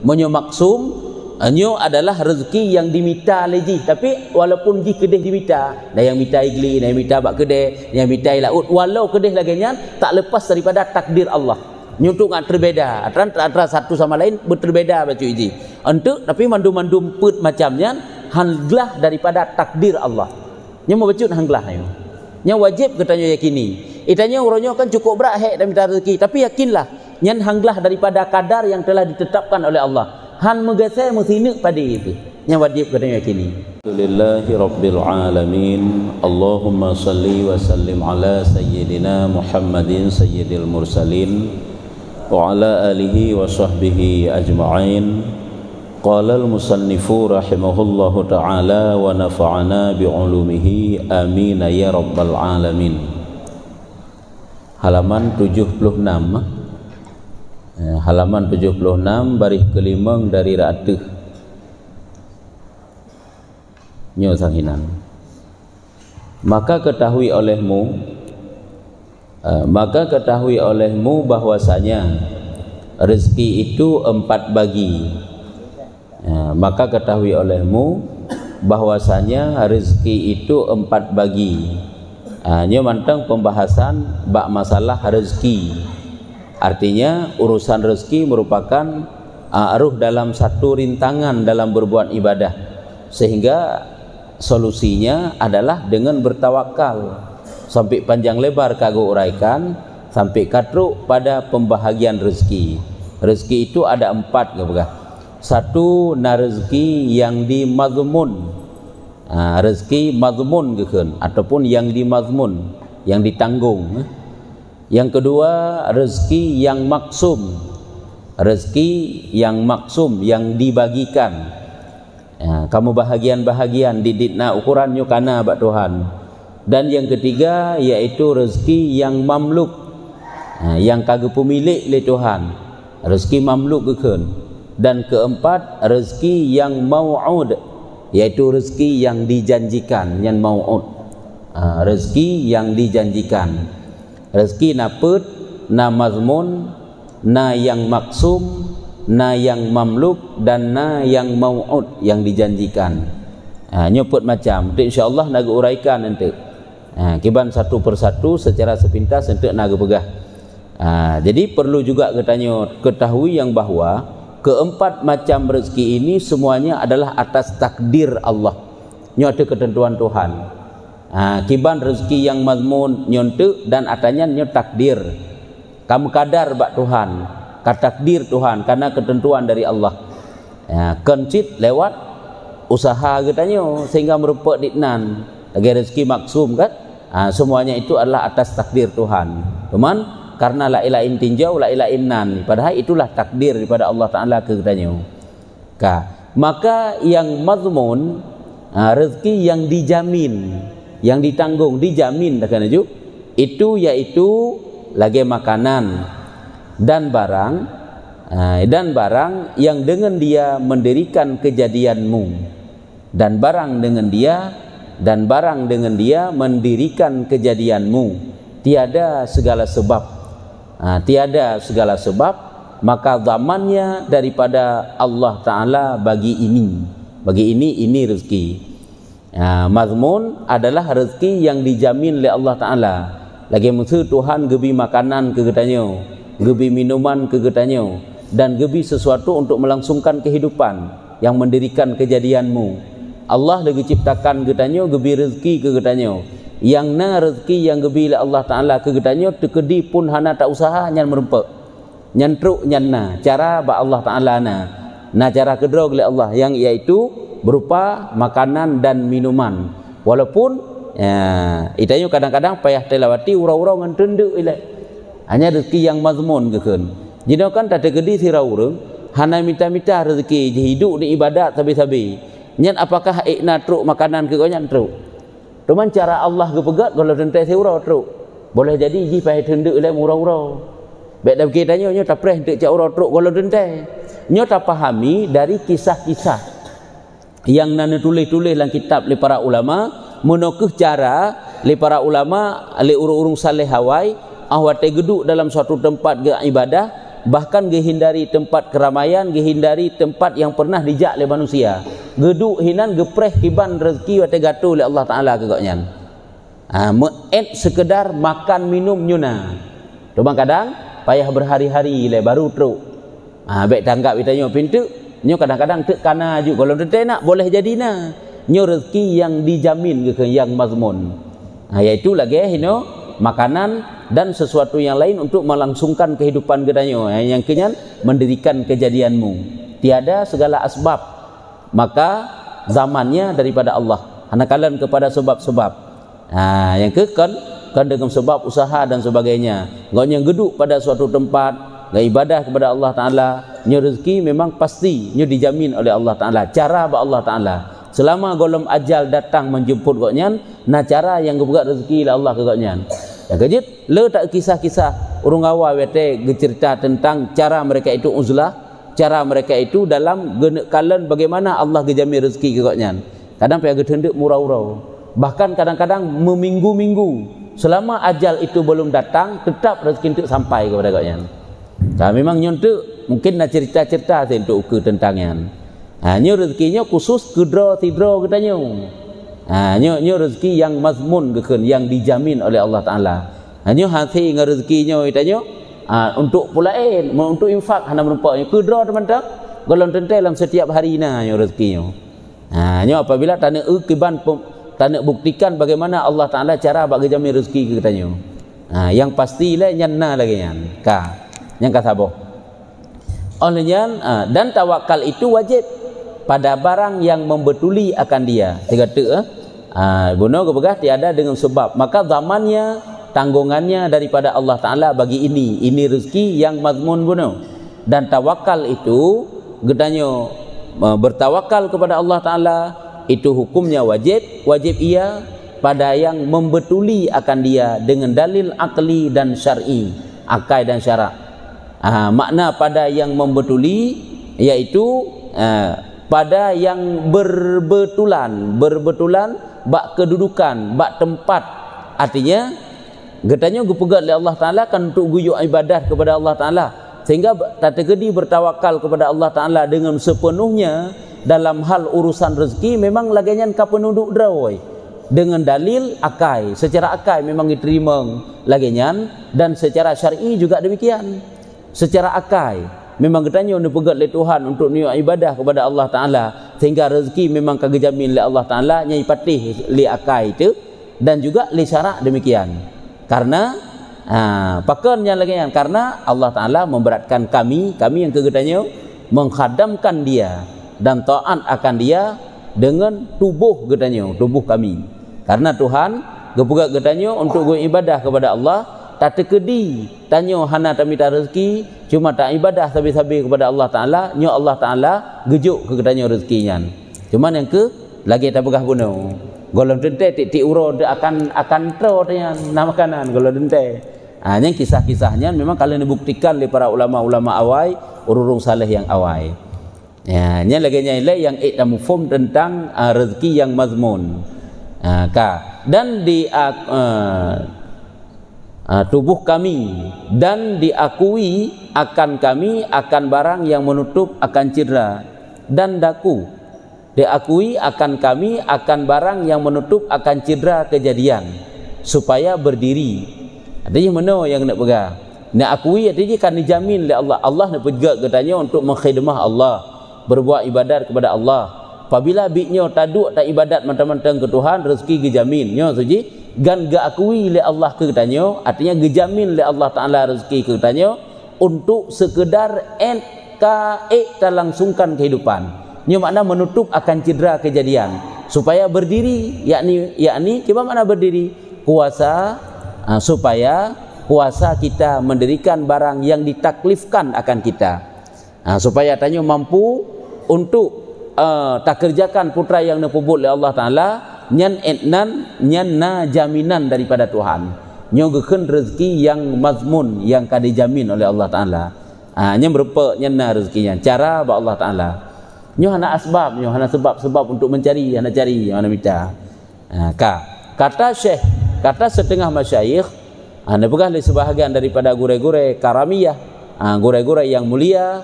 Menyo maksum nyo adalah rezeki yang dimita leji, tapi walaupun ji kedeh dimita, dah yang mita igli, dah yang mita bak kedeh, yang mita laut, walau kedeh laganya tak lepas daripada takdir Allah. Nyo tu ngak terbeda, antara satu sama lain berbeza bacu iji. Untuk tapi mandum-mandum put macamnya hanglah daripada takdir Allah. Nyo mau bacut hanglah nyo. Nyo wajib katanya yakini. Itanya uronyo kan cukup berat dan minta rezeki, tapi yakinlah nyan hanglah daripada kadar yang telah ditetapkan oleh Allah. Han megasai musinu pada itu. Yang wajib katanya yakini. Alhamdulillahi rabbil alamin. Allahumma salli wa sallim ala sayyidina Muhammadin sayyidil mursalin wa ala alihi wa sahbihi ajma'in. Qala al-musannifu rahimahullahu ta'ala wa nafa'ana bi'ulumihi amin ya rabbal alamin. Halaman 76. Halaman 76 baris kelima dari Ra'atuh Nyo Sanghinan. Maka ketahui olehmu bahwasanya rezeki itu 4 bagi. Maka ketahui olehmu bahwasanya rezeki itu 4 bagi. Nyo mantang pembahasan bab masalah rezeki. Artinya urusan rezeki merupakan aruh dalam satu rintangan dalam berbuat ibadah, sehingga solusinya adalah dengan bertawakal. Sampai panjang lebar kagak uraikan sampai katruk pada pembahagian rezeki. Rezeki itu ada 4 ke. Satu na rezeki yang dimazmun. Rezeki mazmun keun ataupun yang dimazmun, yang ditanggung. Yang kedua rezeki yang maksum. Rezeki yang maksum, yang dibagikan. Kamu bahagian-bahagian diditna ukurannya kana bak Tuhan. Dan yang ketiga yaitu rezeki yang mamluk, yang kagak pemilik oleh Tuhan. Rezeki mamluk keun. Dan keempat rezeki yang mau'ud, yaitu rezeki yang dijanjikan, yang mau'ud. Rezeki yang dijanjikan. Rezeki na put, na mazmun, na yang maksum, na yang mamluk, dan na yang mau'ud, yang dijanjikan. Nyoput macam tu insyaAllah naga uraikan nanti. Kiban satu persatu secara sepintas untuk naga pegah. Jadi perlu juga katanya ketahui yang bahawa keempat macam rezeki ini semuanya adalah atas takdir Allah. Nyo ketentuan Tuhan. Kiban rezeki yang mazmun nyontek dan atanya nyo takdir. Kamu kadar bak Tuhan, takdir Tuhan karena ketentuan dari Allah. Kencit lewat usaha katanya sehingga merupakan ditnan. Lagi rezeki maksum kan? Semuanya itu adalah atas takdir Tuhan. Cuman karena la ilain tinjau la ilain nan, padahal itulah takdir daripada Allah Taala ke katanya. Maka yang mazmun rezeki yang dijamin, yang ditanggung, dijamin kan itu yaitu lagi makanan dan barang yang dengan dia mendirikan kejadianmu, dan barang dengan dia mendirikan kejadianmu. Tiada segala sebab, maka zamannya daripada Allah Ta'ala bagi ini rezeki. Mazmun adalah rezeki yang dijamin oleh Allah Ta'ala. Lagi musuh Tuhan gebi makanan ke getanya, gebi minuman ke getanya, dan gebi sesuatu untuk melangsungkan kehidupan yang mendirikan kejadianmu. Allah lagi ciptakan getanya gebi rezeki ke getanya. Yang na rezeki yang gebi oleh Allah Ta'ala ke getanya tekedi pun hana tak usaha nyan merempak, nyan truk nyan na cara ba Allah Ta'ala na cara kedua oleh Allah yang iaitu berupa makanan dan minuman. Walaupun itanya kadang-kadang payah telawati urau-urau ngan tenduk ile. Hanya rezeki yang mazmun keun. Jadi kan tak tegedi sirau urang hana minta-minta rezeki hidup di ibadat sabi-sabi. Nyan apakah ikna truk makanan ke nyan truk. Cuman cara Allah kepegat kalau tentai sirau truk. Boleh jadi ji payah tenduk ile urau-urau. Baik dah kitanya nyo tak preh untuk cak urau truk kalau tentai. Nyo tak pahami dari kisah-kisah yang nana tulis-tulis dalam kitab oleh para ulama, menukuh cara oleh para ulama oleh urung-urung saleh hawai awat geduk dalam suatu tempat ke ibadah bahkan gehindari tempat keramaian, gehindari tempat yang pernah dijak oleh manusia. Geduk hinan gepreh kiban rezeki wate gato oleh Allah Taala kegaknyan. Meet sekedar makan minum nyuna. Cuma kadang payah berhari-hari le baru truk. Baik tanggap kita nyo pintu, nyo kadang-kadang tek kana ju kalau tete nak boleh jadina. Nyo rezeki yang dijamin ke yang mazmun. Iaitu lagi hino makanan dan sesuatu yang lain untuk melangsungkan kehidupan gedanyo, yang kenyan mendirikan kejadianmu. Tiada segala asbab, maka zamannya daripada Allah. Hanakalan kepada sebab-sebab. Yang ke kan dengan sebab usaha dan sebagainya. Gaknya geduk pada suatu tempat, gak ibadah kepada Allah Taala, nyo rezeki memang pasti nyo dijamin oleh Allah Taala. Cara ba Allah Taala. Selama golom ajal datang menjemput gaknyan, nah cara yang gebuka rezeki lah Allah ke gaknyan. Ya kejut, le tak kisah-kisah urung awal wete cerita tentang cara mereka itu uzlah, cara mereka itu dalam genekalan bagaimana Allah gejamin rezeki ke gaknyan. Kadang payah getendek murau-urau. Bahkan kadang-kadang meminggu-minggu selama ajal itu belum datang, tetap rezeki itu sampai kepada gaknyan. Memang nyontek mungkin nak cerita-cerita untuk ukur tentangnya. Nyo rezekinya khusus kudra tidra katanya. Nyo rezeki yang mazmun geken, yang dijamin oleh Allah Taala. Nyo hati dengan rezekinya itanya untuk pulain, untuk infak hana menumpaknya kudra teman-teman. Golong tentai dalam setiap hari nyo rezekinya. Nyo apabila tanya kiban tanya buktikan bagaimana Allah Taala cara bagi jamin rezeki katanya. Yang pastilah nyanna lagi nyan. Yang kata boh. Olehnya dan tawakal itu wajib pada barang yang membetuli akan dia. Dia kata buno kebegah tiada dengan sebab, maka zamannya tanggungannya daripada Allah Taala bagi ini rezeki yang mazmun buno. Dan tawakal itu gedanya bertawakal kepada Allah Taala itu hukumnya wajib ia pada yang membetuli akan dia dengan dalil akli dan syar'i, akal dan syarak. Makna pada yang membetuli yaitu pada yang berbetulan bak kedudukan, bak tempat. Artinya getanya gupegat oleh Allah Taala kan untuk guyuk ibadat kepada Allah Taala, sehingga tak tergedi bertawakal kepada Allah Taala dengan sepenuhnya dalam hal urusan rezeki memang lagian ka penduduk drawai dengan dalil akai, secara akai memang diterima lagian, dan secara syar'i juga demikian. Secara akai memang getanya untuk pegat oleh Tuhan untuk niat ibadah kepada Allah Taala, sehingga rezeki memang kagak jamin oleh Allah Taala, nyai patih li akai itu, dan juga li syarak demikian. Karena pakarnya lagi yang karena Allah Taala memberatkan kami yang kegetanya menghadamkan dia dan taat akan dia dengan tubuh getanya, tubuh kami. Karena Tuhan gepegat getanya untuk ibadah kepada Allah, tak terkedi tanya hana tak minta rezeki, cuma tak ibadah sabi-sabi kepada Allah Taala, nyo Allah Taala gejuk ke ketanya rezekinya. Cuma yang ke lagi tak begah buno. Golong dente tik uro akan tro tanya nama kanan golong dente. Yang kisah-kisahnya memang kalau dibuktikan oleh para ulama-ulama awai, urung saleh yang awai. Nya lagi yang mufhum tentang rezeki yang mazmun. Dan di tubuh kami dan diakui akan kami akan barang yang menutup akan cedera, dan daku diakui akan kami akan barang yang menutup akan cedera kejadian supaya berdiri. Artinya mana yang nak pegang? Nak akui artinya kan dijamin oleh Allah. Allah nak pegang katanya untuk mengkhidmah Allah, berbuat ibadat kepada Allah. Apabila biknya taduk tak ibadat mentang-mentang ke Tuhan, rezeki dijamin. Nyo suci gan ga akui oleh Allah ke katanya, artinya dijamin oleh Allah Taala rezeki ke katanya untuk sekedar langsungkan kehidupan. Nyo makna menutup akan cedera kejadian supaya berdiri, yakni coba mana berdiri? Kuasa, supaya kuasa kita mendirikan barang yang ditaklifkan akan kita. Supaya tanya mampu untuk tak kerjakan putra yang napubut oleh Allah Taala, nyan jaminan daripada Tuhan. Nyo geken rezeki yang mazmun, yang kada dijamin oleh Allah Taala. Nya berupa nyan rezekinya. Cara ba Allah Taala. Nyo hana asbab, nyo hana sebab-sebab untuk mencari, hana cari, hana minta. Kata Syekh, kata setengah masyayikh, anda pegah sebahagian daripada gure-gure karamiyah, gurai-gurai yang mulia,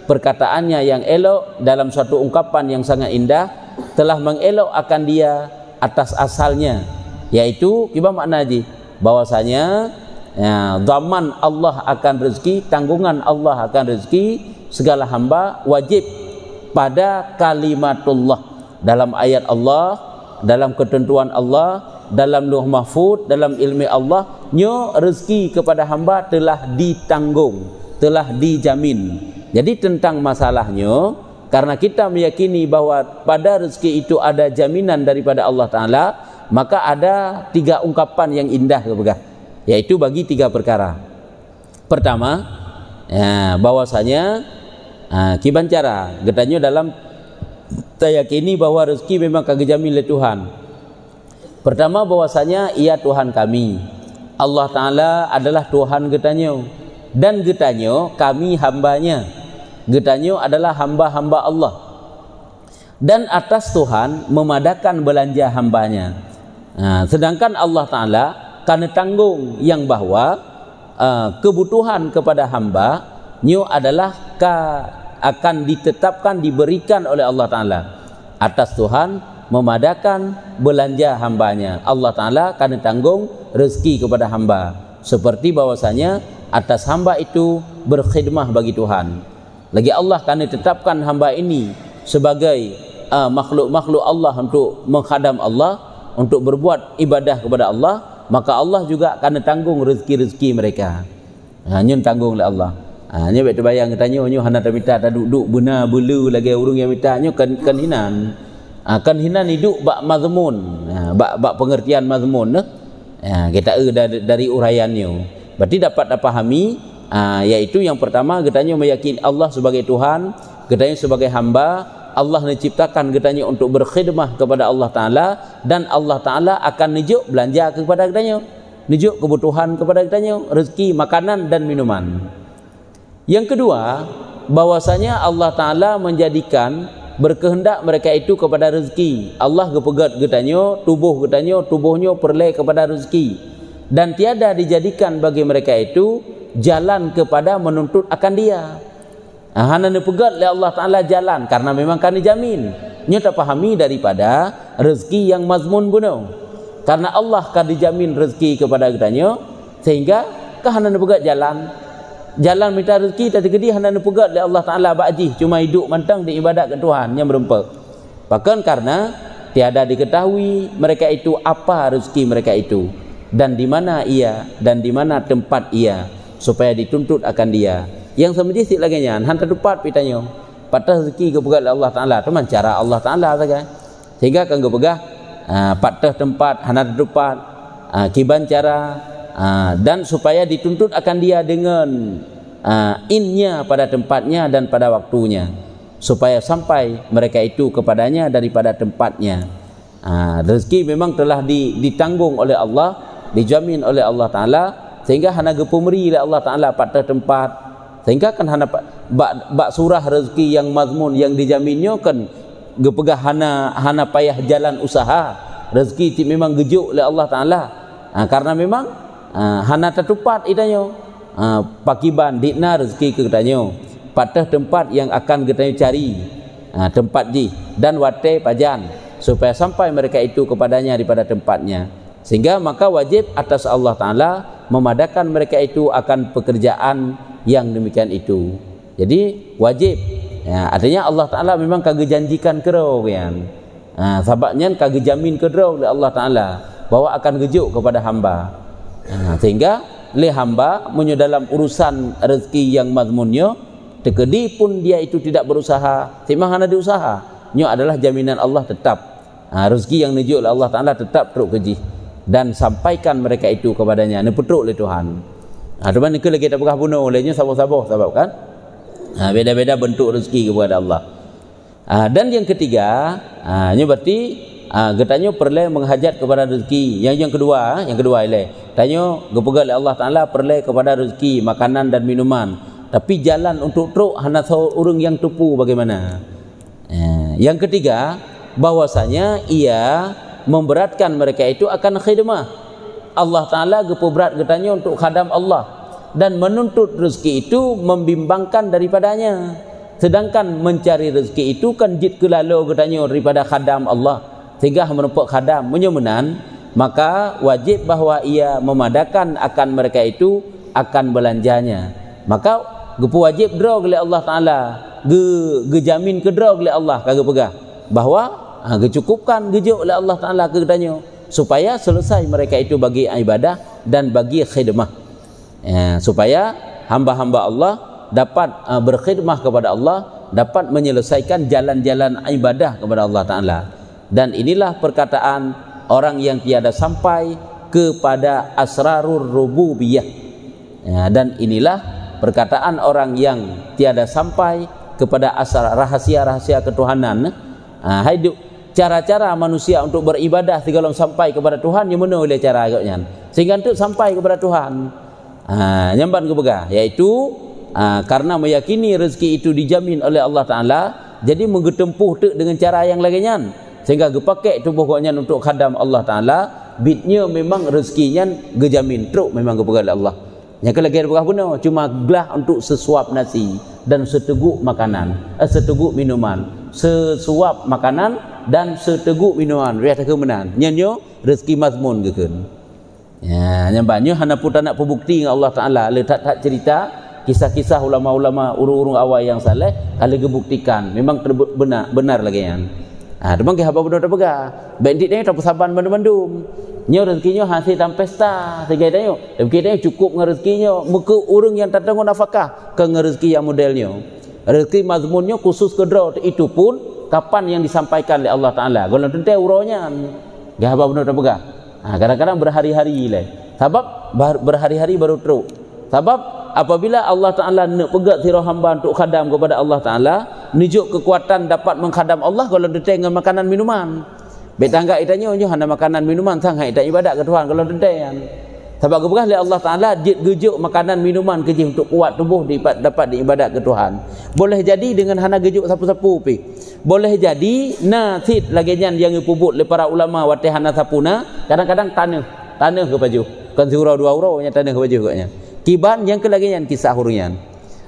perkataannya yang elok dalam suatu ungkapan yang sangat indah telah mengelok akan dia atas asalnya, yaitu apa makna haji? Bahwasanya dhaman Allah akan rezeki, tanggungan Allah akan rezeki segala hamba wajib pada kalimatullah, dalam ayat Allah, dalam ketentuan Allah, dalam Lauh Mahfuz, dalam ilmu Allah, nyo rezeki kepada hamba telah ditanggung, telah dijamin. Jadi tentang masalahnya, karena kita meyakini bahwa pada rezeki itu ada jaminan daripada Allah Ta'ala, maka ada 3 ungkapan yang indah kepegang, yaitu bagi 3 perkara. Pertama, bahwasanya kibancara getanyo dalam tayakini bahwa rezeki memang kagak jamin oleh Tuhan. Pertama, bahwasanya ia Tuhan kami, Allah Ta'ala adalah Tuhan getanyo, dan getanyo kami hambanya. Getanyo adalah hamba-hamba Allah, dan atas Tuhan memadakan belanja hambanya. Sedangkan Allah Ta'ala karena tanggung yang bahwa kebutuhan kepada hamba nyo adalah akan ditetapkan, diberikan oleh Allah Ta'ala. Atas Tuhan memadakan belanja hambanya. Allah Ta'ala karena tanggung rezeki kepada hamba, seperti bahwasanya atas hamba itu berkhidmah bagi Tuhan. Lagi Allah karena tetapkan hamba ini sebagai makhluk-makhluk Allah untuk menghadam Allah, untuk berbuat ibadah kepada Allah, maka Allah juga akan tanggung rezeki-rezeki mereka. Nyun tanggung oleh Allah. Nyo bet bayang tanya nyo hana ta minta ta duduk benar belu lagi urang yang minta nyo kan hinan. Kan hinan hidup bak mazmun. Bak pengertian mazmun kita dari uraiannya. Berarti dapat dipahami, yaitu yang pertama getanyo meyakini Allah sebagai Tuhan, getanyo sebagai hamba. Allah menciptakan getanyo untuk berkhidmah kepada Allah Ta'ala, dan Allah Ta'ala akan nijuk belanja kepada getanyo, nijuk kebutuhan kepada getanyo, rezeki, makanan dan minuman. Yang kedua, bahwasanya Allah Ta'ala menjadikan berkehendak mereka itu kepada rezeki. Allah gepegat getanyo, tubuhnya perleh kepada rezeki, dan tiada dijadikan bagi mereka itu jalan kepada menuntut akan dia. Hana nepegat oleh Allah Ta'ala jalan, karena memang kami jamin. Nyo tak pahami daripada rezeki yang mazmun bunuh, karena Allah kan dijamin rezeki kepada getanyo, sehingga hana nepegat jalan minta rezeki tadi gedi hana nepegat oleh Allah Ta'ala ba'ji, cuma hidup mantang di ibadat ke Tuhan yang berempat. Bahkan karena tiada diketahui mereka itu apa rezeki mereka itu, dan di mana ia, dan di mana tempat ia, supaya dituntut akan dia. Yang semestinya lagi nyan hantar tepat pitanyo patah rezeki kepegat Allah Ta'ala, teman cara Allah Ta'ala saja, sehingga kan kepegah patah tempat hana tepat kiban cara, dan supaya dituntut akan dia dengan innya pada tempatnya dan pada waktunya, supaya sampai mereka itu kepadanya daripada tempatnya. Rezeki memang telah ditanggung oleh Allah, dijamin oleh Allah Ta'ala, sehingga hana gepumeri oleh Allah Ta'ala pada tempat, sehingga kan hana bak surah rezeki yang mazmun yang dijaminnya kan gepegah hana payah jalan usaha rezeki memang gejuk oleh Allah Ta'ala, karena memang hana tetupat itanyo pakiban dikna rezeki ke getanyo patah tempat yang akan getanyo cari, tempat ji dan wate pajan, supaya sampai mereka itu kepadanya daripada tempatnya. Sehingga maka wajib atas Allah Ta'ala memadakan mereka itu akan pekerjaan yang demikian itu. Jadi wajib, artinya Allah Ta'ala memang kagak janjikan kerau kan, sebabnya kagak jamin kerau oleh Allah Ta'ala bahwa akan gejuk kepada hamba. Sehingga le hamba menyo dalam urusan rezeki yang mazmunnya tekedi pun dia itu tidak berusaha, timah hana diusaha, nyo adalah jaminan Allah tetap. Rezeki yang nuju oleh Allah Ta'ala tetap teruk keji, dan sampaikan mereka itu kepadanya nepetruk oleh Tuhan. Teman ni lagi tak pernah bunuh olehnya sabar-sabar sebab kan beda-beda bentuk rezeki kepada Allah. Dan yang ketiga, ini berarti getanyo perlu menghajat kepada rezeki. Yang kedua ile tanyo gepegal Allah Ta'ala perlu kepada rezeki makanan dan minuman, tapi jalan untuk truk hana urang yang tupu bagaimana. Yang ketiga, bahwasanya ia memberatkan mereka itu akan khidmah. Allah Ta'ala gepeberat getanyo untuk khadam Allah, dan menuntut rezeki itu membimbangkan daripadanya. Sedangkan mencari rezeki itu kan jid kelalo katanya daripada khadam Allah, sehingga menumpuk khadam menyemenan, maka wajib bahawa ia memadakan akan mereka itu akan belanjanya. Maka gepu wajib drog oleh Allah Taala, gejamin ke drog oleh Allah kagak pegah bahawa gecukupkan gejuk oleh Allah Taala ke katanya supaya selesai mereka itu bagi ibadah dan bagi khidmah, supaya hamba-hamba Allah dapat berkhidmah kepada Allah, dapat menyelesaikan jalan-jalan ibadah kepada Allah Ta'ala. Dan inilah perkataan orang yang tiada sampai kepada asrarur rububiyah, dan inilah perkataan orang yang tiada sampai kepada asrar rahasia-rahasia ketuhanan. Hidup cara-cara manusia untuk beribadah segala sampai kepada Tuhan yang mana oleh cara agaknya sehingga untuk sampai kepada Tuhan. Nyamban ke begah, iaitu karena meyakini rezeki itu dijamin oleh Allah Ta'ala, jadi menggetempuh tu dengan cara yang lainnya sehingga gepakai tubuh koknya untuk khadam Allah Ta'ala. Bitnya memang rezekinya gejamin truk memang kepegang oleh Allah. Yang kelagi ada benar cuma gelah untuk sesuap nasi dan seteguk makanan, seteguk minuman, sesuap makanan dan seteguk minuman. Riat ke menan nyanyo rezeki mazmun gekeun. Nyambannya hana pun tak nak perbukti dengan Allah Ta'ala. Letak tak cerita kisah-kisah ulama-ulama urung-urung awal yang saleh kalau gebuktikan memang benar lagi kan. Demang ke haba benar pegah. Bandit ni tak saban bandum-bandum. Nyo rezekinya hasil tam pesta, tiga dayo. Kita cukup dengan rezekinya. Muka urang yang tak tengok nafkah ke rezeki yang modelnya. Rezeki mazmunnya khusus ke draw itu pun kapan yang disampaikan oleh Allah Taala. Kalau tentu urangnya ke haba benar pegah. Kadang-kadang berhari-hari lah. Sebab berhari-hari baru teruk. Sebab apabila Allah Ta'ala nak pegat sirah hamba untuk khadam kepada Allah Ta'ala, nijuk kekuatan dapat mengkhadam Allah kalau deteng dengan makanan minuman. Betangga itanya nyo hana makanan minuman sangat tak ibadat ke Tuhan kalau deteng. Sebab kebelah oleh Allah Ta'ala jid gejuk makanan minuman kerja untuk kuat tubuh dapat diibadat ke Tuhan. Boleh jadi dengan hana gejuk sapu-sapu pi. Boleh jadi nasid lagi yang pubut le para ulama watih hana sapuna, kadang-kadang tanah ke baju. Kan surau dua urau nya tanah ke baju katnya. Kiban yang kelagian kisah hurian.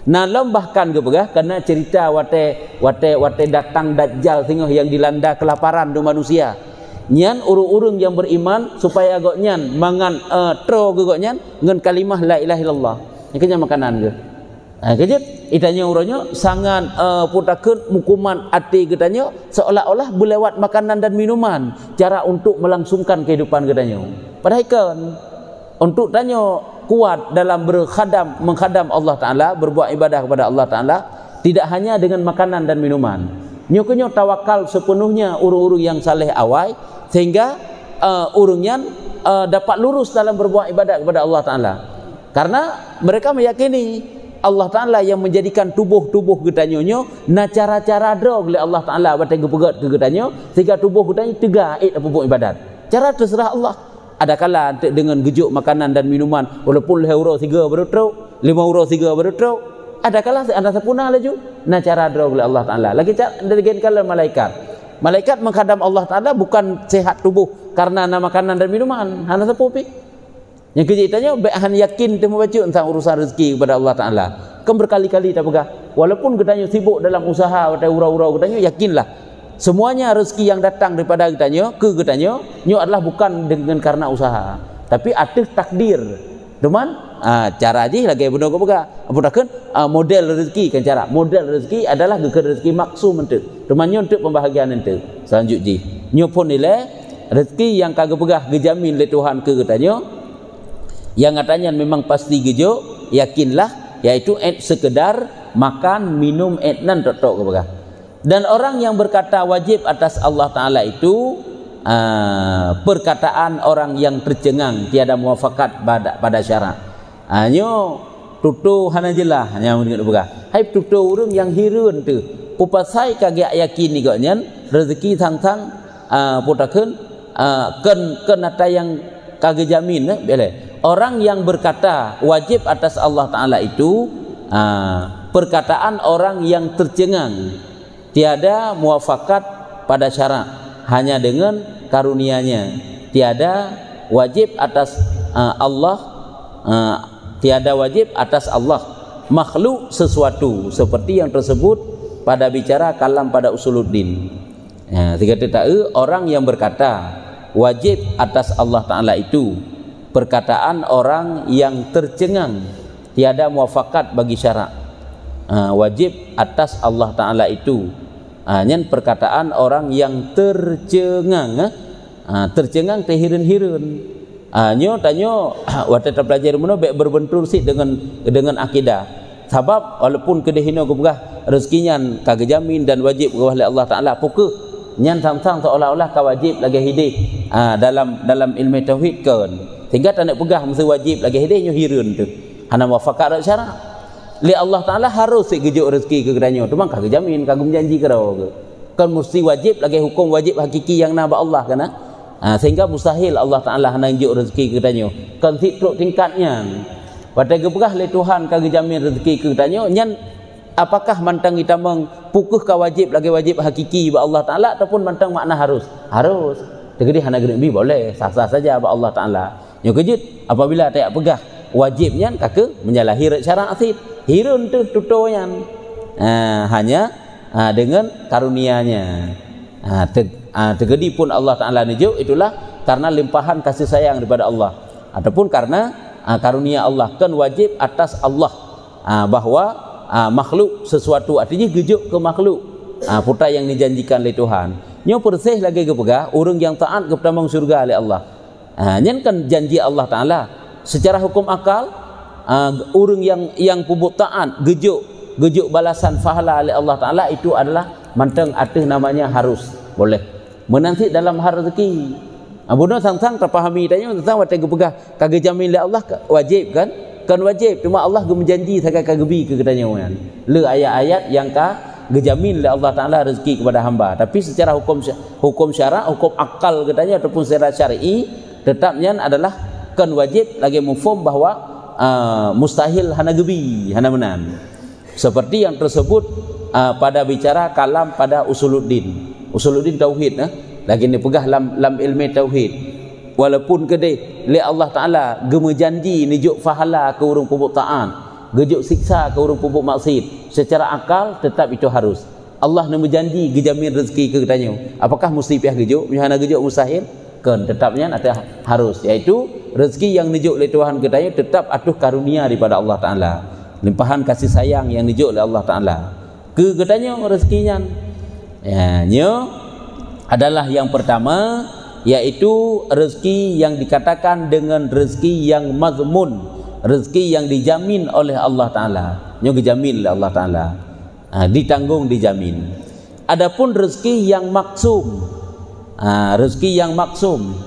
Nalom bahkan ke pegah karena cerita wate datang dajjal tengah yang dilanda kelaparan do manusia. Nyan urung-urung yang beriman supaya agak nyan mangan tro ke agak nyan ngan kalimah la ilaha illallah. Ini makanan ke. Kejut itanya urangnya sangat putakeun mukuman ati katanya seolah-olah berlewat makanan dan minuman cara untuk melangsungkan kehidupan katanya. Padahal kan untuk tanya kuat dalam menghadam Allah Ta'ala, berbuat ibadah kepada Allah Ta'ala tidak hanya dengan makanan dan minuman. Nyukunya tawakal sepenuhnya urung-urung yang saleh awai sehingga urungnya dapat lurus dalam berbuat ibadah kepada Allah Ta'ala. Karena mereka meyakini Allah Ta'ala yang menjadikan tubuh-tubuh getanyonyo na cara-cara drog oleh Allah Ta'ala batang gepegat ke getanyo sehingga tubuh getanyo tegak apa buat ibadat. Cara terserah Allah. Ada kala dengan gejuk makanan dan minuman walaupun €1 3 baru truk, €5 3 baru truk. Ada kala anda sepuna laju. Nah cara drog oleh Allah Ta'ala. Lagi dari kala malaikat. Malaikat menghadam Allah Ta'ala bukan sehat tubuh karena makanan dan minuman. Hana sepupi. Yang kejitannya bahan yakin temu baca tentang urusan rezeki kepada Allah Ta'ala. Kan berkali-kali tak pegah. Walaupun katanya sibuk dalam usaha atau urau-urau katanya yakinlah. Semuanya rezeki yang datang daripada kitanya ke kitanya nyo adalah bukan dengan karena usaha tapi atas takdir. Deman cara aja lagi benar ke bega apudakeun model rezeki kan cara model rezeki adalah rezeki maksum ente deman nyo untuk pembahagian ente selanjutnya nyo pun nilai rezeki yang kagak pegah gejamin oleh Tuhan ke kitanya yang katanya memang pasti gejo yakinlah yaitu sekedar makan minum etnan tok ke bega. Dan orang yang berkata wajib atas Allah Ta'ala itu perkataan orang yang tercengang tiada muafakat pada syarak. Nyo tutu hana jelah hanya mendengar buka. Hai tutu urang yang hirun tu. Pupasai kagak yakin ni gaknya rezeki tang-tang putakeun ken ata yang kagak jamin boleh. Orang yang berkata wajib atas Allah Ta'ala itu perkataan orang yang tercengang tiada muafakat pada syarak hanya dengan karunia-Nya tiada wajib atas Allah tiada wajib atas Allah makhluk sesuatu seperti yang tersebut pada bicara kalam pada usuluddin. Tiga tahu orang yang berkata wajib atas Allah Ta'ala itu perkataan orang yang tercengang, tiada muafakat bagi syarak. Wajib atas Allah Ta'ala itu nyen perkataan orang yang tercengang, tercengang terhirun-hirun. Nyo tanyo waktu terpelajar mana baik berbentur sih dengan akidah. Sebab walaupun kedehino gubah rezekinya kagak jamin dan wajib oleh Allah Ta'ala pukul nyan samsang seolah-olah ka wajib lagi hidih dalam ilmu tauhid kan sehingga tak nak pegah mesti wajib lagi hidih nyo hirun tu hana muafakat syarak li Allah Ta'ala harus gejuk rezeki ke kedanyo tu mang kagak jamin kagum janji karo kan mesti wajib lagi hukum wajib hakiki yang naba Allah kana sehingga mustahil Allah Ta'ala hana gejuk rezeki ke kedanyo kan titruk tingkatnya pada gepegah li Tuhan kagak jamin rezeki ke kedanyo nyan apakah mantang kita mengpukuh ka wajib lagi wajib hakiki ba Allah Ta'ala ataupun mantang makna harus tegedi hana genebi boleh sah-sah saja ba Allah Ta'ala nyo kejut apabila tak pegah wajibnya kake menyalahi syarat asid hirun tu tutoyan hanya dengan karunia-Nya tegedi pun Allah Ta'ala nejuk itulah karena limpahan kasih sayang daripada Allah ataupun karena karunia Allah kan wajib atas Allah bahwa makhluk sesuatu artinya gejuk ke makhluk putra yang dijanjikan oleh Tuhan nyo persih lagi kepegah orang yang taat kepada surga oleh Allah nyen kan janji Allah Ta'ala secara hukum akal orang yang pubuk taat gejuk balasan pahala oleh Allah Ta'ala itu adalah manteng arti namanya harus boleh menanti dalam hal rezeki bunuh sang-sang terpahami tanya tentang waktu kepegah kagak jamin oleh Allah wajib kan wajib cuma Allah menjanji sakai kagebi ke kedanya kan le ayat-ayat yang gejamin oleh Allah Ta'ala rezeki kepada hamba tapi secara hukum syarak hukum akal katanya ataupun secara syar'i tetapnya adalah kan wajib lagi mufhum bahwa mustahil hana gebi hana menan seperti yang tersebut pada bicara kalam pada usuluddin tauhid lagi ni pegah lam ilmu tauhid walaupun kedai li Allah Ta'ala gemejanji nijuk fahala ke urung pupuk ta'an gejuk siksa ke urung pupuk maksiat secara akal tetap itu harus Allah nak berjanji gejamin rezeki ke katanya apakah mesti pihak gejuk misalnya gejuk mustahil kan tetapnya ada harus iaitu rezeki yang nijuk oleh Tuhan katanya tetap atuh karunia daripada Allah Ta'ala limpahan kasih sayang yang nijuk oleh Allah Ta'ala ke katanya rezekinya nyo adalah yang pertama yaitu rezeki yang dikatakan dengan rezeki yang mazmun rezeki yang dijamin oleh Allah Ta'ala yang dijamin oleh Allah Ta'ala ditanggung dijamin adapun rezeki yang maksum rezeki yang maksum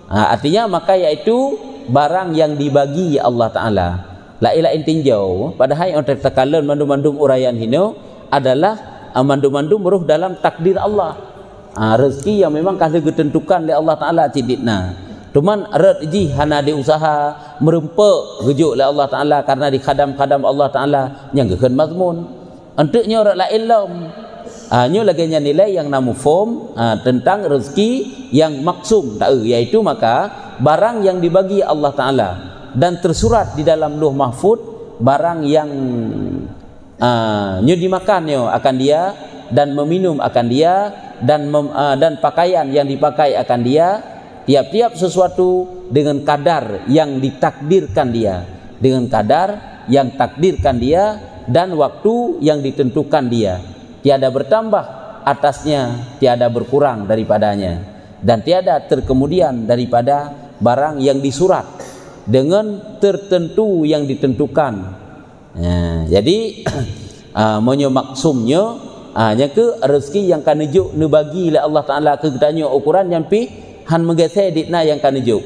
artinya maka yaitu barang yang dibagi Allah Ta'ala la ilaha intinjau padahal yang tertekalan mandum-mandum urayan hino adalah mandum-mandum ruh dalam takdir Allah rezeki yang memang kalau ditentukan oleh Allah Ta'ala ciditna cuman rezeki hana diusaha merempek gejuk oleh Allah Ta'ala karena dikhadam-khadam Allah Ta'ala yang gekan mazmun untuknya orang la ilm nyo lagi nilai yang namu form tentang rezeki yang maksum iaitu maka barang yang dibagi Allah Ta'ala dan tersurat di dalam Lauh Mahfuz barang yang nyo dimakan nyo akan dia dan meminum akan dia dan pakaian yang dipakai akan dia tiap-tiap sesuatu dengan kadar yang ditakdirkan dia dengan kadar yang takdirkan dia dan waktu yang ditentukan dia tiada bertambah atasnya tiada berkurang daripadanya dan tiada terkemudian daripada barang yang disurat dengan tertentu yang ditentukan jadi monyo maksumnya yang ke rezeki yang kan nejuk nebagi oleh Allah Ta'ala ke katanya ukuran yang pi han megese ditna yang kan nejuk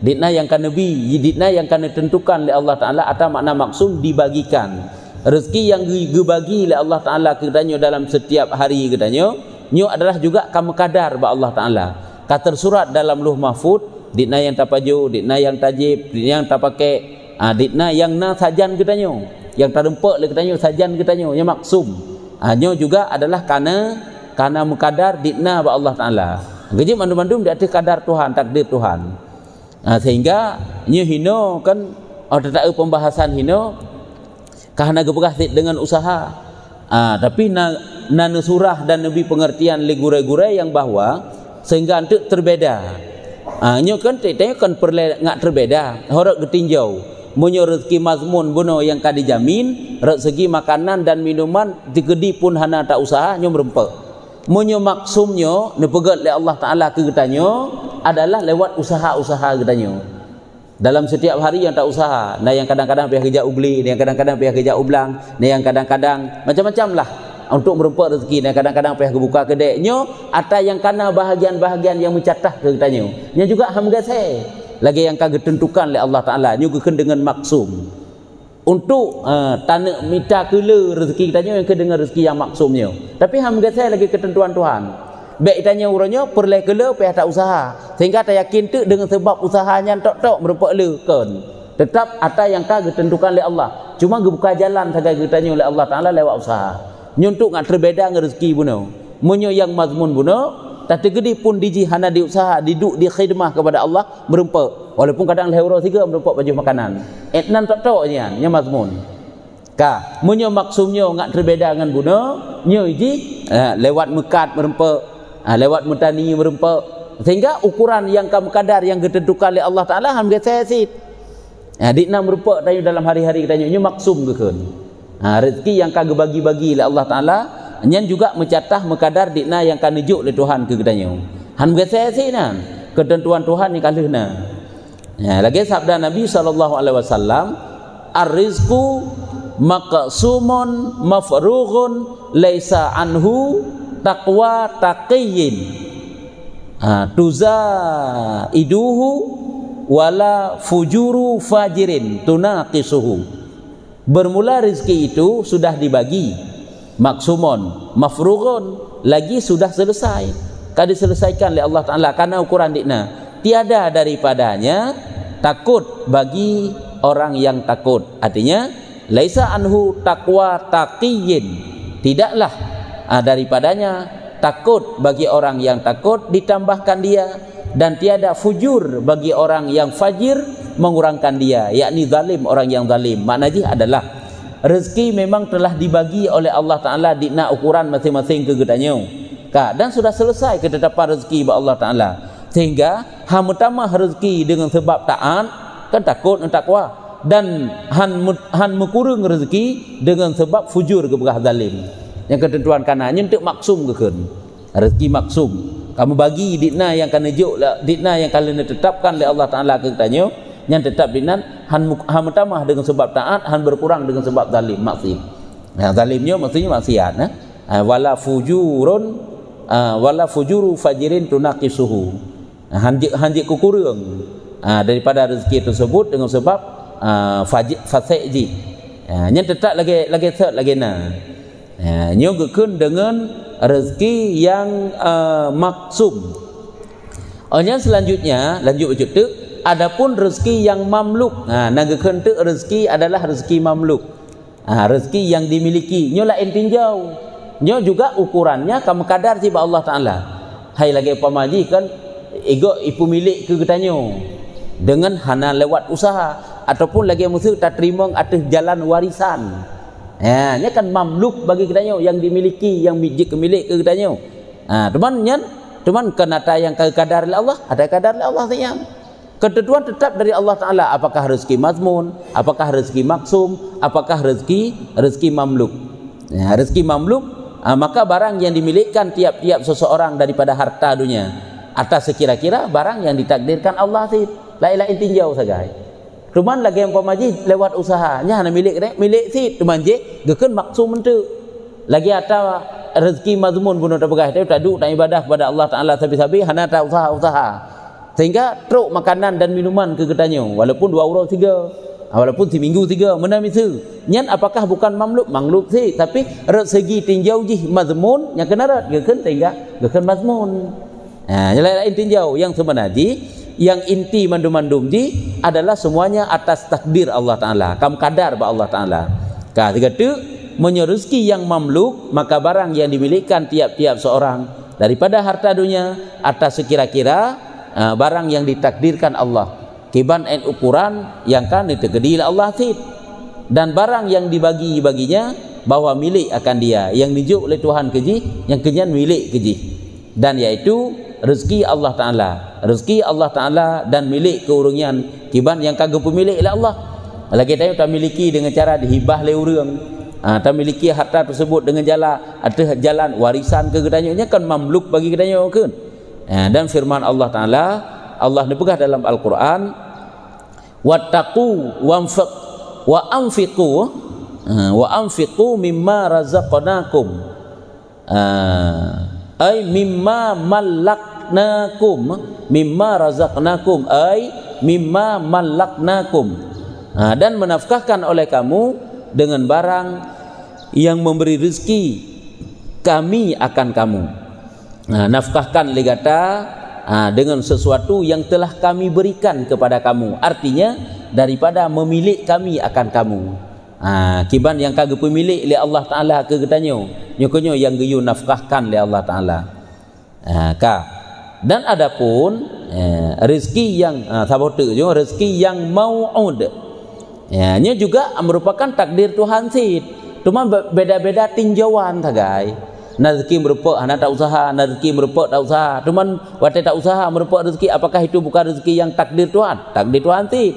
ditna yang kan nabi ditna yang kan ditentukan oleh Allah Ta'ala atau makna maksum dibagikan rezeki yang dibagi oleh Allah Ta'ala ke katanya dalam setiap hari katanya nyo adalah juga kamu kadar ba Allah Ta'ala ka tersurat dalam Lauh Mahfuz ditna yang tapaju ditna yang tajib ditna yang tapake ditna yang na sajan katanya yang terempek le katanya sajan katanya yang maksum nyo juga adalah karena mukadar ditna ba Allah Ta'ala gejim mandum-mandum di atas kadar Tuhan takdir Tuhan sehingga nyo hino kan tak pembahasan hino kahana geberah dengan usaha. Tapi na surah dan nabi pengertian legure-gure yang bahwa sehingga untuk terbeda. Nyo kan tetanya kan perle ngak terbeda. Horok getinjau. Munyo rezeki mazmun buno yang ka dijamin, rezeki makanan dan minuman digedi pun hana tak usaha nyo merempek. Munyo maksumnyo nepegat oleh Allah Taala ke getanyo adalah lewat usaha-usaha getanyo. Dalam setiap hari yang tak usaha, nah yang kadang-kadang pihak kerja ugli, yang kadang-kadang pihak kerja ublang, nah yang kadang-kadang macam-macam lah untuk merempek rezeki, nah kadang-kadang pihak buka kedai nyo atau yang kana bahagian-bahagian yang mencatah ke getanyo. Nya juga hamgase lagi yang kagak tentukan oleh Allah Taala nyo gekeun dengan maksum. Untuk tanah mita kele rezeki kitanya yang ke dengan rezeki yang maksumnya. Tapi hamgase lagi ketentuan Tuhan. Baik tanya urannya perleh kele pihak tak usaha sehingga tak yakin tu dengan sebab usahanya tok merupuk le kan tetap ada yang kagak tentukan oleh Allah cuma gebuka jalan saja ditanya oleh Allah Taala lewat usaha nyuntuk ngak terbeda dengan rezeki buno munyo yang mazmun buno tak tergedi pun diji hana di usaha diduk di khidmah kepada Allah merupuk walaupun kadang lehuro tiga merupuk baju makanan etnan tok nya mazmun ka munyo maksumnya ngak terbeda dengan buno nyo iji lewat mekat merupuk lewat mentani merempek sehingga ukuran yang kamu kadar yang ditentukan oleh Allah Taala ham saya sit dikna merempek tanya dalam hari-hari kita nyo maksum gekeun rezeki yang kagak bagi-bagi oleh Allah Taala nyen juga mencatah mekadar dikna yang kan nujuk oleh Tuhan ke kita nyo ham saya sit nan ketentuan Tuhan yang kalihna lagi sabda Nabi sallallahu alaihi wasallam ar-rizqu maqsumun mafrughun laisa anhu taqwa taqiyyin tuza iduhu wala fujuru fajirin tunaqisuhu. Bermula rezeki itu sudah dibagi maksumon mafrughun lagi sudah selesai kad diselesaikan oleh Allah Taala karena ukuran dikna tiada daripadanya takut bagi orang yang takut artinya laisa anhu taqwa taqiyyin tidaklah daripadanya takut bagi orang yang takut ditambahkan dia dan tiada fujur bagi orang yang fajir mengurangkan dia yakni zalim orang yang zalim maknanya adalah rezeki memang telah dibagi oleh Allah Taala dikna ukuran masing-masing ke getanyo dan sudah selesai ketetapan rezeki bagi Allah Taala sehingga ham utamah rezeki dengan sebab taat kan takut dan takwa dan han mekurung rezeki dengan sebab fujur kepada zalim yang ketentuan kanannya untuk maksum kekeun rezeki maksum kamu bagi dikna yang kan nejuk dikna yang kalian tetapkan oleh Allah Taala ke tanyo yang tetap dikna han utamah dengan sebab taat han berkurang dengan sebab zalim maksiat zalimnya maksudnya maksiat wala fujuru fajirin tunaqisuhu hanjik kukurung daripada rezeki tersebut dengan sebab fasiji yang tetap lagi third lagi nyo gekeun dengan rezeki yang maksum. Yang selanjutnya lanjut wujud tu adapun rezeki yang mamluk gekeun tu rezeki adalah rezeki mamluk rezeki yang dimiliki nyo lain tinjau nyo juga ukurannya kamu kadar tiba Allah Taala hai lagi pamaji kan ego ipu milik ke getanyo dengan hana lewat usaha ataupun lagi musuh tak terima atas jalan warisan nya kan mamluk bagi kita yang dimiliki yang mijik kemilik ke kita teman kenata yang kadar oleh Allah ada kadar oleh Allah sayang ketentuan tetap dari Allah Taala apakah rezeki mazmun apakah rezeki maksum apakah rezeki mamluk rezeki mamluk maka barang yang dimilikan tiap-tiap seseorang daripada harta dunia atas sekira-kira barang yang ditakdirkan Allah sih lain-lain tinjau saja cuman lagi yang pemaji lewat usahanya hanya milik sih cuman je gekeun maksum mentu lagi ada rezeki mazmun bunuh tabagah tak duk tak ibadah kepada Allah Taala sabi-sabi hana tak usaha sehingga truk makanan dan minuman ke getanyo walaupun 2 euro 3 walaupun seminggu 3 menami tu nyan apakah bukan mamluk sih tapi rezeki tinjau jih mazmun yang kena rat gekeun sehingga gekeun mazmun lain tinjau yang sebenarnya yang inti mandum-mandum di adalah semuanya atas takdir Allah Taala kam kadar ba Allah Taala ketika tu menyerezeki yang mamluk maka barang yang dimilikan tiap-tiap seorang daripada harta dunia atas sekira-kira barang yang ditakdirkan Allah kiban en ukuran yang kan ditegedi oleh Allah tid, dan barang yang dibagi-baginya bahwa milik akan dia, yang dijuk oleh Tuhan keji, yang kenyan milik keji, dan yaitu rezeki Allah Ta'ala, rezeki Allah Ta'ala dan milik keurungian kiban yang kagak pemilik oleh Allah. Lagi tanya tak miliki dengan cara dihibah oleh orang, tak miliki harta tersebut dengan jalan warisan ke gedanya kan mamluk bagi gedanya kan. Dan firman Allah Ta'ala, Allah nebegah dalam Al-Quran, wattaqu wa anfiqu mimma razaqnakum, ay mimma malaknakum, dan menafkahkan oleh kamu dengan barang yang memberi rezeki kami akan kamu. Nafkahkan legata dengan sesuatu yang telah kami berikan kepada kamu, artinya daripada memilik kami akan kamu. Kiban yang kagak pemilik oleh Allah Ta'ala ke getanyo nyokonyo yang geyu nafkahkan oleh Allah Ta'ala. Dan adapun rezeki yang sabote jo, rezeki yang mau'ud, nya juga merupakan takdir Tuhan sid, cuma beda-beda tinjauan tagai. Rezeki merupakan anak tak usaha, rezeki merupakan tak usaha, cuman waktu tak usaha merupakan rezeki, apakah itu bukan rezeki yang takdir Tuhan? Takdir Tuhan sid.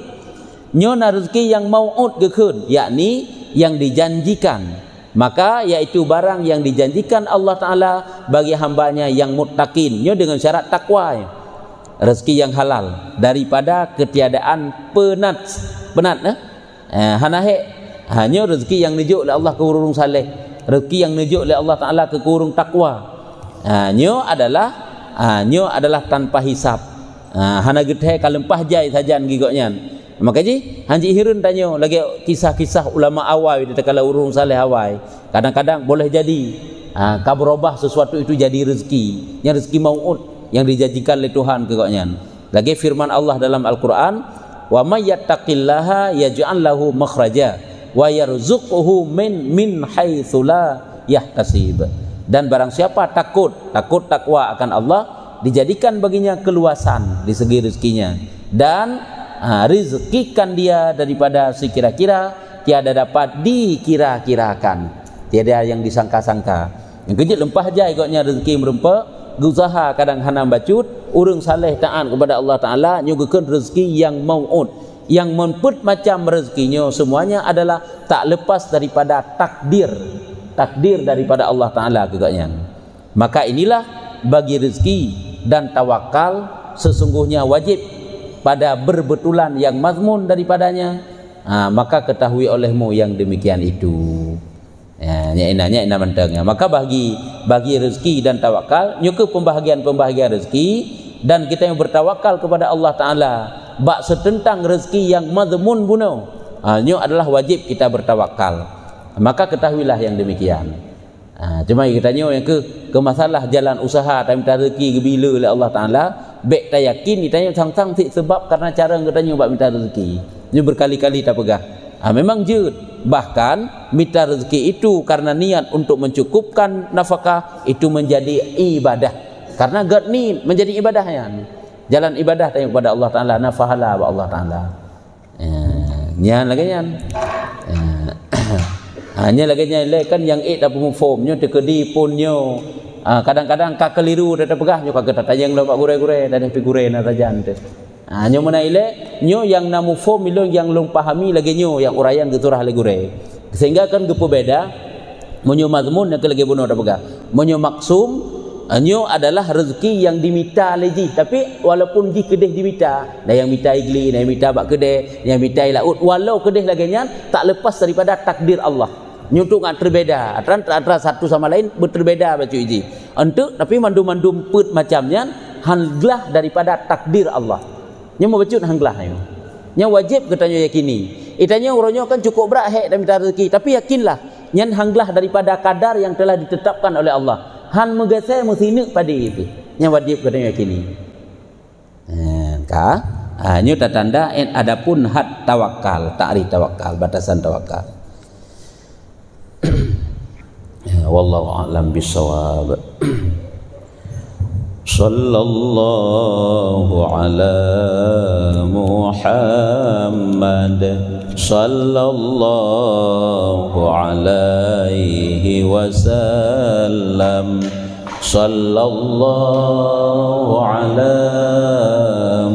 Nyo rezeki yang mau'ud gekun, yakni yang dijanjikan, maka yaitu barang yang dijanjikan Allah Ta'ala bagi hambanya yang muttaqin, nyo dengan syarat takwa, rezeki yang halal daripada ketiadaan penat hanahe, hanya rezeki yang nujuk oleh Allah ke urung saleh, rezeki yang nujuk oleh Allah Ta'ala ke urung takwa, nyo adalah tanpa hisap, hana gethe kalempah jai sajan gigoknya. Maka ji hanji hirun tanyo lagi kisah-kisah ulama awal di tekala urung saleh awal, kadang-kadang boleh jadi kabrobah sesuatu itu jadi rezeki, yang rezeki mau'ud yang dijanjikan oleh Tuhan kegoknya. Lagi firman Allah dalam Al-Quran, wa may yattaqillaha yaj'al lahu makhraja wa yarzuquhu min haitsu la yahtasib. Dan barang siapa takut takwa akan Allah, dijadikan baginya keluasan di segi rezekinya, dan rizkikan dia daripada sekira-kira tiada dapat dikira-kirakan, tiada yang disangka-sangka. Yang kejut lempah jai goknya rezeki merempa, usaha kadang hanam bacut, urang saleh taat kepada Allah Ta'ala nyugukeun rezeki yang mau'ud, yang memput macam rezekinya semuanya adalah tak lepas daripada takdir daripada Allah Ta'ala kegaknya. Maka inilah bagi rezeki dan tawakal sesungguhnya wajib pada berbetulan yang mazmun daripadanya, maka ketahui olehmu yang demikian itu. Nya mentengnya. Maka bagi rezeki dan tawakal, nyuka pembahagian rezeki, dan kita yang bertawakal kepada Allah Ta'ala bak setentang rezeki yang mazmun bunuh, nyo adalah wajib kita bertawakal. Maka ketahuilah yang demikian. Cuma kita nyo yang ke masalah jalan usaha tak minta rezeki gebila oleh Allah Ta'ala, baik tak yakin ditanya sang-sang sebab karena cara kita nyo bak minta rezeki. Nyo berkali-kali tak pegah. Memang jud, bahkan minta rezeki itu karena niat untuk mencukupkan nafkah itu menjadi ibadah, karena gad ni menjadi ibadahnya. Jalan ibadah tanya kepada Allah Ta'ala, nafahala wa Allah Ta'ala. Nyan lagi nyan. Hanya lagi nyan kan yang tak pemufom nyo tekedi pun nyo. Kadang-kadang kak keliru dah pegah nyo kagak tatayang lo pak gure-gure dah pigure na tajan teh. Nyo mana ile nyo yang namu fom milong yang long pahami lagi nyo yang urayan geturah le gure. Sehingga kan gepo beda monyo mazmun yang lagi bunuh dah pegah. Monyo maksum nyo adalah rezeki yang dimita leji, tapi walaupun di kedeh dimita, dah yang mita igli, dah yang mita bak kedeh, yang mita laut, walau kedeh lagi nyan tak lepas daripada takdir Allah. Nyutuk nggak terbeda antara satu sama lain berbeda baca iji untuk, tapi mandum-mandum put macamnya hanglah daripada takdir Allah. Nya mau bacut hanglah nya wajib katanya yakini. Itanya uronyo kan cukup berat hek dan minta rezeki, tapi yakinlah nyan hanglah daripada kadar yang telah ditetapkan oleh Allah. Han megasai musinik pada itu. Nya wajib katanya yakini. Nya tanda adapun had tawakal, ta'rif tawakal, batasan tawakal. Wallahu a'lam bissawab. sallallahu ala Muhammad sallallahu alaihi wasallam sallallahu ala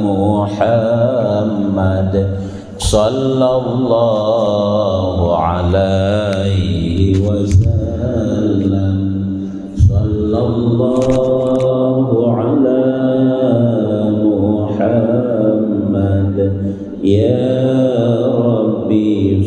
Muhammad sallallahu alaihi wasallam sallallahu ala Muhammad ya Rabbi